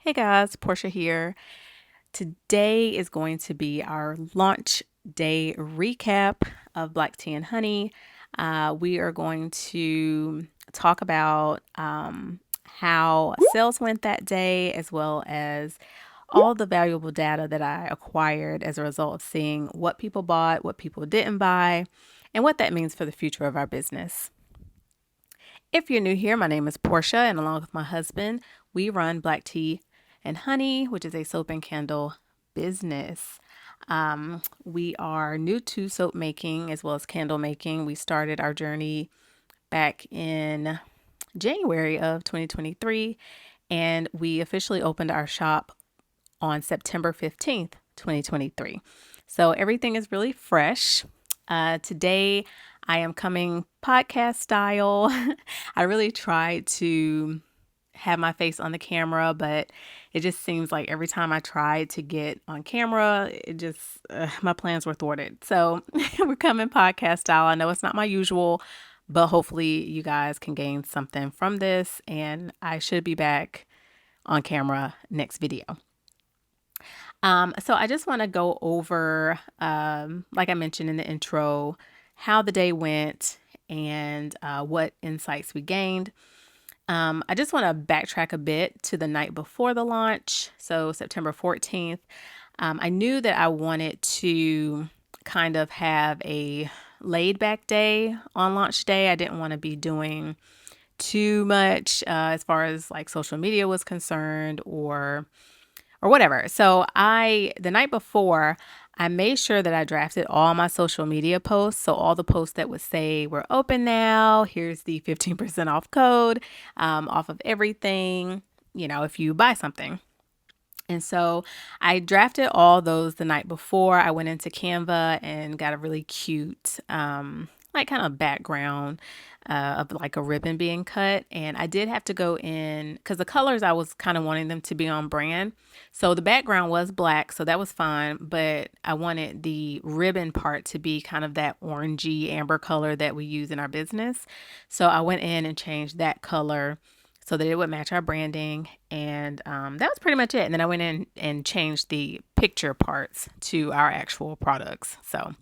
Hey guys, Portia here. Today is going to be our launch day recap of Black Tea and Honey. We are going to talk about how sales went that day, as well as all the valuable data that I acquired as a result of seeing what people bought, what people didn't buy, and what that means for the future of our business. If you're new here, my name is Portia, and along with my husband, we run Black Tea and Honey, which is a soap and candle business. We are new to soap making as well as candle making. We started our journey back in January of 2023, and we officially opened our shop on September 15th, 2023. So everything is really fresh. Today, I am coming podcast style. I really tried to have my face on the camera, but it just seems like every time I tried to get on camera, my plans were thwarted. So we're coming podcast style. I know it's not my usual, but hopefully you guys can gain something from this, and I should be back on camera next video. So I just want to go over, like I mentioned in the intro, how the day went and what insights we gained. I just want to backtrack a bit to the night before the launch, so September 14th. I knew that I wanted to kind of have a laid back day on launch day. I didn't want to be doing too much as far as like social media was concerned or whatever. So the night before, I made sure that I drafted all my social media posts. So all the posts that would say we're open now, here's the 15% off code off of everything, if you buy something. And so I drafted all those the night before. I went into Canva and got a really cute, like kind of background of like a ribbon being cut. And I did have to go in because the colors I was kind of wanting them to be on brand. So the background was black, so that was fine. But I wanted the ribbon part to be kind of that orangey amber color that we use in our business. So I went in and changed that color so that it would match our branding. And that was pretty much it. And then I went in and changed the picture parts to our actual products. So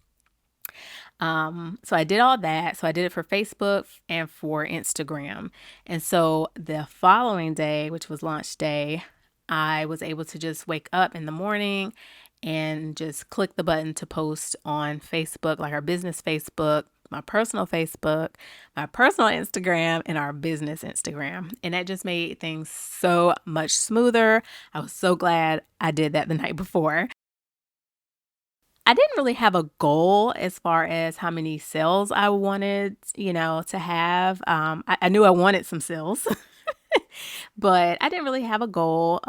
I did all that. So I did it for Facebook and for Instagram. And so the following day, which was launch day, I was able to just wake up in the morning and just click the button to post on Facebook, like our business Facebook, my personal Facebook, my personal Instagram, and our business Instagram. And that just made things so much smoother. I was so glad I did that the night before. I didn't really have a goal as far as how many sales I wanted, to have. I knew I wanted some sales, but I didn't really have a goal.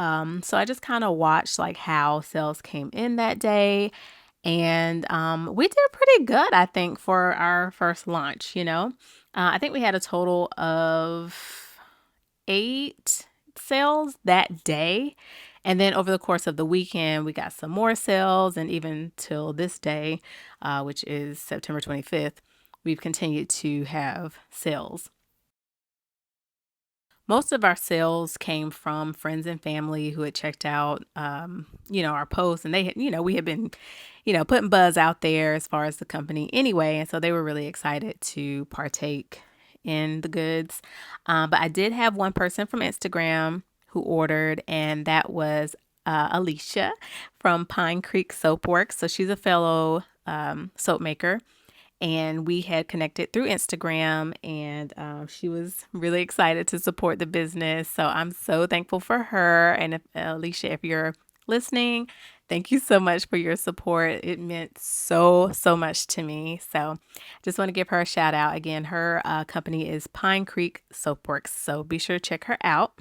So I just kind of watched like how sales came in that day. And we did pretty good, I think, for our first launch. I think we had a total of 8 sales that day. And then over the course of the weekend, we got some more sales. And even till this day, which is September 25th, we've continued to have sales. Most of our sales came from friends and family who had checked out, our posts, and they had, we had been, putting buzz out there as far as the company anyway. And so they were really excited to partake in the goods. But I did have one person from Instagram who ordered, and that was Alicia from Pine Creek Soapworks. So she's a fellow soap maker, and we had connected through Instagram, and she was really excited to support the business. So I'm so thankful for her. And Alicia, if you're listening, thank you so much for your support. It meant so much to me. So just want to give her a shout out. Again, her company is Pine Creek Soapworks. So be sure to check her out.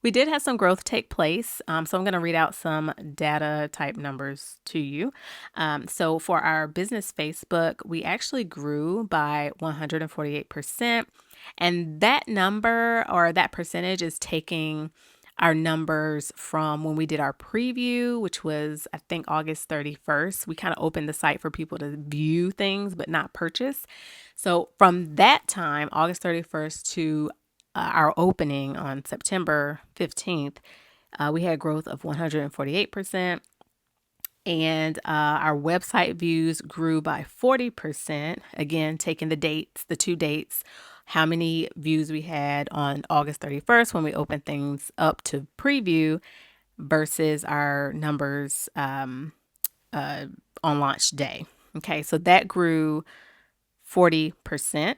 We did have some growth take place. So I'm going to read out some data type numbers to you. So for our business Facebook, we actually grew by 148%. And that number or that percentage is taking our numbers from when we did our preview, which was, I think, August 31st. We kind of opened the site for people to view things, but not purchase. So from that time, August 31st to our opening on September 15th, we had growth of 148%. And our website views grew by 40%. Again, taking the dates, the 2 dates, how many views we had on August 31st when we opened things up to preview versus our numbers on launch day. Okay, so that grew 40%.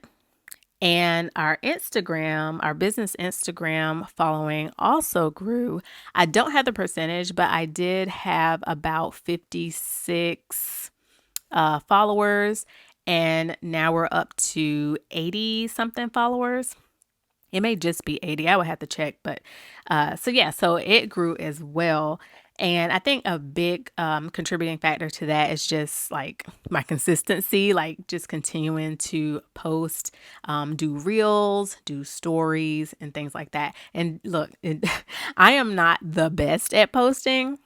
And our Instagram, our business Instagram following also grew. I don't have the percentage, but I did have about 56 followers. And now we're up to 80 something followers. It may just be 80. I would have to check. But so it grew as well. And I think a big contributing factor to that is just like my consistency, like just continuing to post, do reels, do stories, and things like that. And look, I am not the best at posting.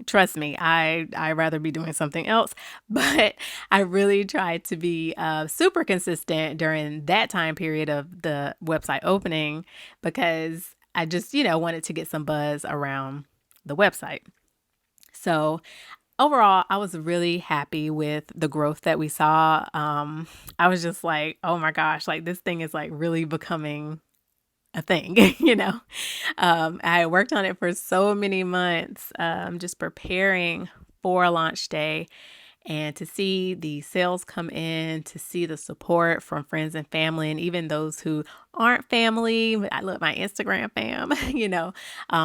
Trust me, I rather be doing something else, but I really tried to be super consistent during that time period of the website opening because I just, wanted to get some buzz around the website. So overall, I was really happy with the growth that we saw. I was just like, oh my gosh, like this thing is like really becoming a thing, I had worked on it for so many months, just preparing for launch day, and to see the sales come in, to see the support from friends and family, and even those who aren't family. I love my Instagram fam,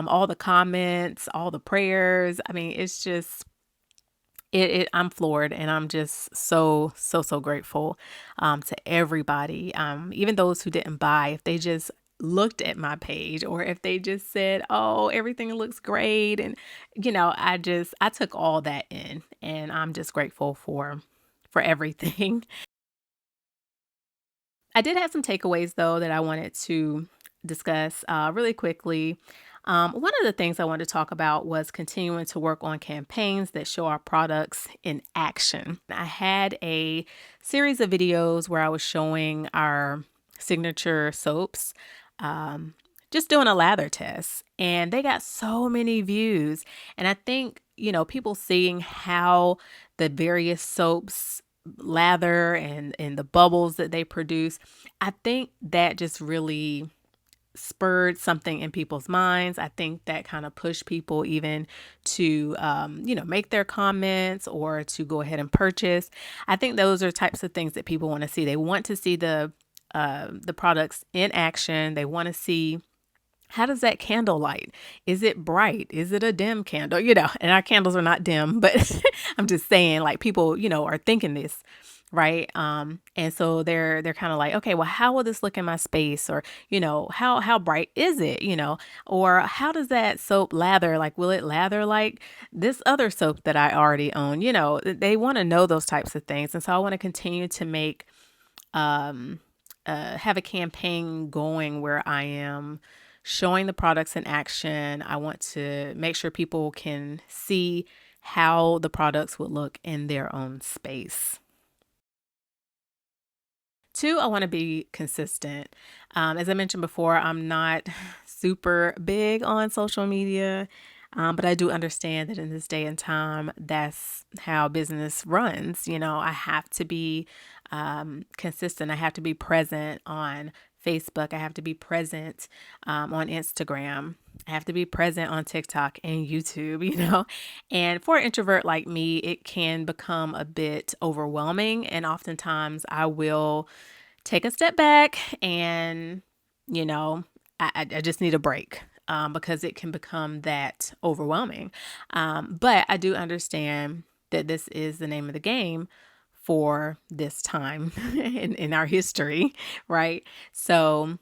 all the comments, all the prayers. I mean, it's just I'm floored, and I'm just so grateful to everybody, even those who didn't buy. If they just looked at my page, or if they just said, oh, everything looks great, and I took all that in, and I'm just grateful for everything. I did have some takeaways though that I wanted to discuss really quickly. One of the things I wanted to talk about was continuing to work on campaigns that show our products in action. I had a series of videos where I was showing our signature soaps, just doing a lather test, and they got so many views. And I think, people seeing how the various soaps lather and the bubbles that they produce, I think that just really spurred something in people's minds. I think that kind of pushed people even to, make their comments or to go ahead and purchase. I think those are types of things that people want to see. They want to see the products in action. They want to see, how does that candle light? Is it bright? Is it a dim candle? And our candles are not dim, but I'm just saying, like, people, are thinking this, right? And so they're kind of like, okay, well, how will this look in my space? Or, how bright is it? Or how does that soap lather? Like, will it lather like this other soap that I already own? They want to know those types of things. And so I want to continue to um, have a campaign going where I am showing the products in action. I want to make sure people can see how the products would look in their own space. Two, I want to be consistent. As I mentioned before, I'm not super big on social media, but I do understand that in this day and time, that's how business runs. I have to be consistent. I have to be present on Facebook. I have to be present on Instagram. I have to be present on TikTok and YouTube, And for an introvert like me, it can become a bit overwhelming. And oftentimes I will take a step back and, you know, I just need a break because it can become that overwhelming. But I do understand that this is the name of the game for this time in our history, right? So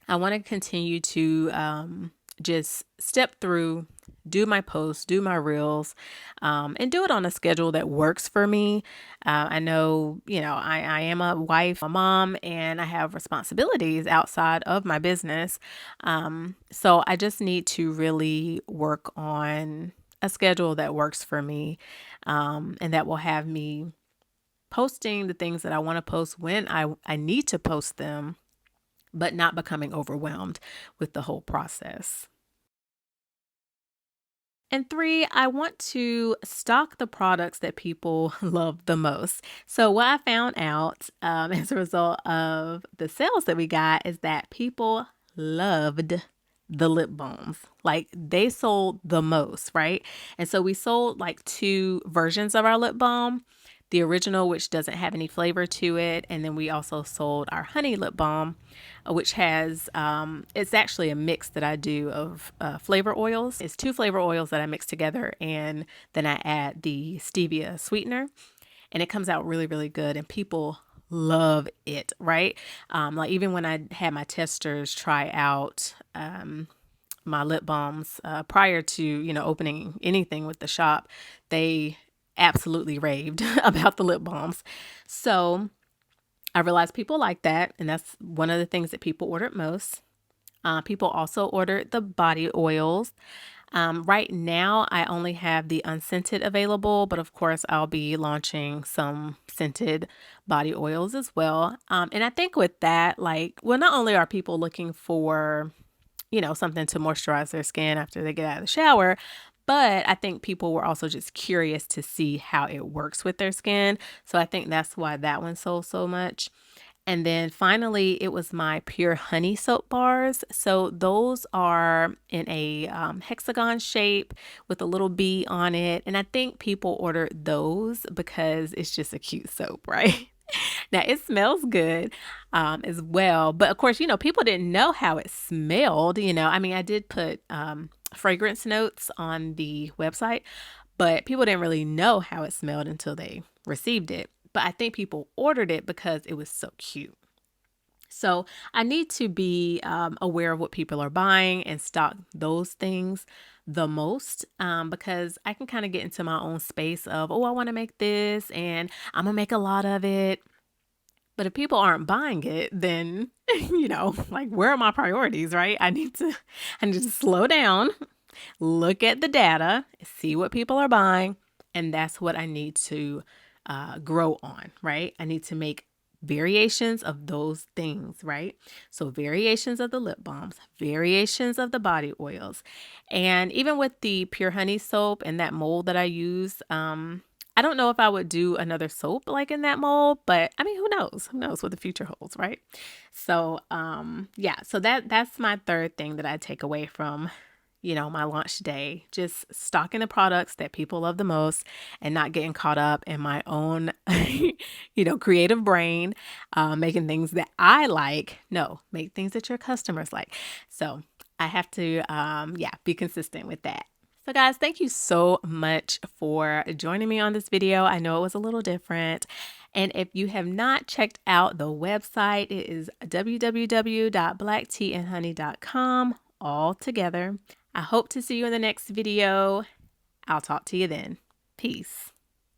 I want to continue to just step through, do my posts, do my reels, and do it on a schedule that works for me. I know, I am a wife, a mom, and I have responsibilities outside of my business. So I just need to really work on a schedule that works for me, and that will have me posting the things that I want to post when I need to post them, but not becoming overwhelmed with the whole process. And three, I want to stock the products that people love the most. So, what I found out as a result of the sales that we got is that people loved the lip balms. Like they sold the most, right? And so we sold like two versions of our lip balm. The original, which doesn't have any flavor to it, and then we also sold our honey lip balm, which has it's actually a mix that I do of flavor oils. It's two flavor oils that I mix together, and then I add the stevia sweetener, and it comes out really, really good, and people love it, right? Like even when I had my testers try out my lip balms prior to opening anything with the shop, they absolutely raved about the lip balms. So I realized people like that, and that's one of the things that people ordered most. People also ordered the body oils. Right now, I only have the unscented available, but of course, I'll be launching some scented body oils as well. And I think with that, like, well, not only are people looking for something to moisturize their skin after they get out of the shower, but I think people were also just curious to see how it works with their skin. So I think that's why that one sold so much. And then finally, it was my pure honey soap bars. So those are in a hexagon shape with a little bee on it. And I think people ordered those because it's just a cute soap, right? Now it smells good as well. But of course, people didn't know how it smelled. I mean, I did put fragrance notes on the website, but people didn't really know how it smelled until they received it. But I think people ordered it because it was so cute. So I need to be aware of what people are buying and stock those things the most because I can kind of get into my own space of, oh, I want to make this and I'm going to make a lot of it. But if people aren't buying it, then, like where are my priorities, right? I need to slow down, look at the data, see what people are buying, and that's what I need to grow on, right? I need to make variations of those things, right? So variations of the lip balms, variations of the body oils, and even with the pure honey soap and that mold that I use, I don't know if I would do another soap like in that mold, but I mean, who knows? Who knows what the future holds, right? So, yeah, so that's my third thing that I take away from my launch day, just stocking the products that people love the most and not getting caught up in my own, creative brain, making things that I like. No, make things that your customers like. So I have to, be consistent with that. So guys, thank you so much for joining me on this video. I know it was a little different. And if you have not checked out the website, it is www.blackteaandhoney.com all together. I hope to see you in the next video. I'll talk to you then. Peace.